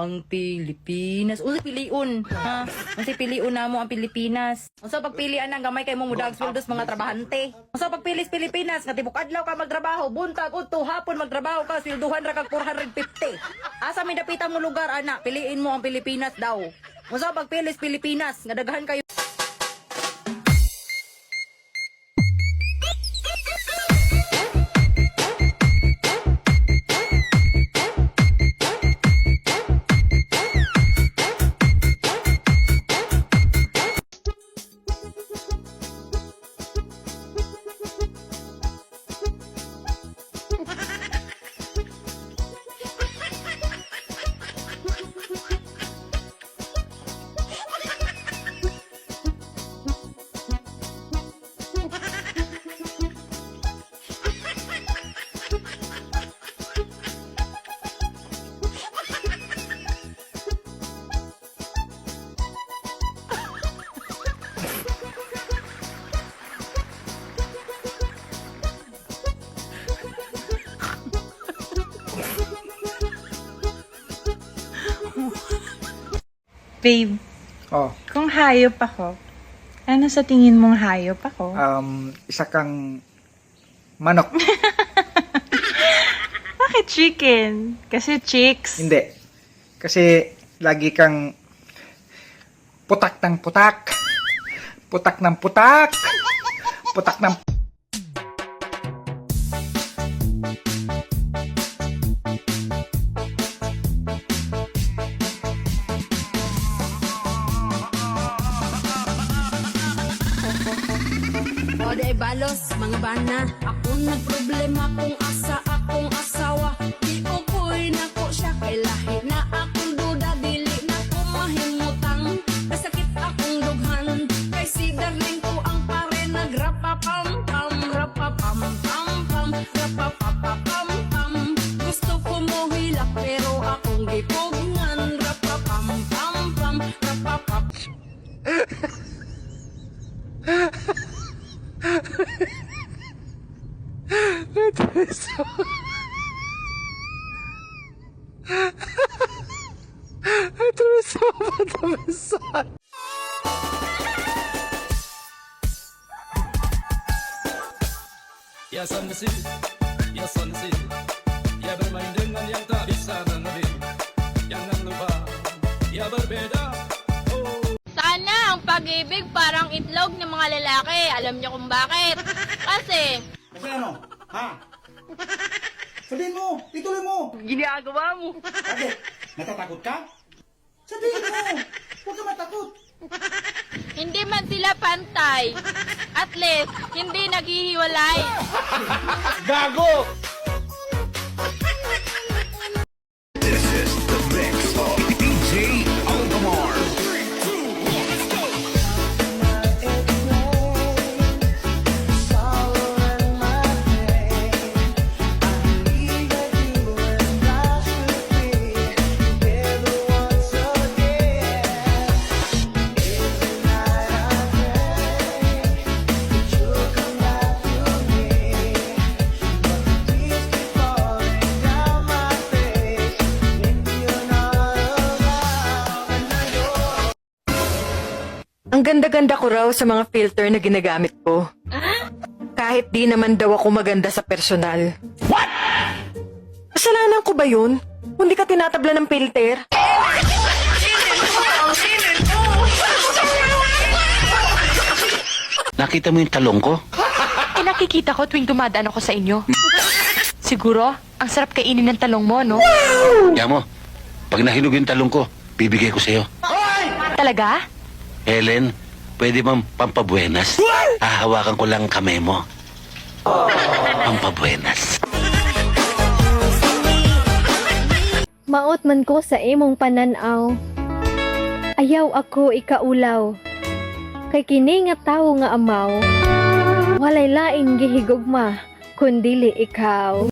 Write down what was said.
ang Pilipinas. Unsay piliun, ha? Unsay piliun namo ang Pilipinas? Unsa pagpilian ang gamay kay mo mudag sweldos mga trabahante? Unsa pagpilis Pilipinas nga tibok adlaw ka magtrabaho, buntag udto hapon magtrabaho ka, swelduhan ra kag 450. Asa may dapita mo lugar ana? Piliin mo ang Pilipinas daw. Unsa pagpilis Pilipinas nga daghan kayo Babe, Oh, kung hayop ako, ano sa tingin mong hayop ako? isa kang manok. Bakit chicken? Kasi chicks. Hindi. Kasi lagi kang putak ng putak. Putak ng putak. Putak ng O di balos, mga bana. Ako nagproblema kung asa akong asawa. Di ukoy na ko siya kay lahi na akong duda. Dili na ko mahimutang. Kasakit akong dughan. Kay si darling ko ang pare nagrapapam-pam. Rapapam-pam-pam. Rapapapam-pam. Gusto ko mo hilak pero akong gipugngan. Rapapam-pam-pam. Rapapap. Ya sanksi, ya sanksi, ya bermain dengan yang tak bisa mengerti. Jangan lupa, ya berbeda. Sana ang pag-ibig parang itlog ng mga lalaki. Alam niyo kung bakit? Kasi, Kasi ano? Ha? Sabihin mo! Ituloy mo! ginagawa mo? Bakit? Natatakot ka? Sabihin mo! Huwag ka matakot! hindi man sila pantay. At least, hindi naghihiwalay. Ang ganda-ganda ko raw sa mga filter na ginagamit ko. Kahit di naman daw ako maganda sa personal. What? Kasalanan ko ba yun? Hindi ka tinatabla ng filter? Nakita mo yung talong ko? Eh, nakikita ko tuwing dumadaan ako sa inyo. Siguro, ang sarap kainin ng talong mo, no? Yamo, pag nahinog yung talong ko, bibigay ko sa'yo. Talaga? Helen, pwede bang pampabuenas? Hahawakan ko lang kamay mo. Pampabuenas. Maot man ko sa imong pananaw. Ayaw ako ikaulaw. Kay kini nga tawo nga amaw. Walay laing gihigugma, kundili ikaw.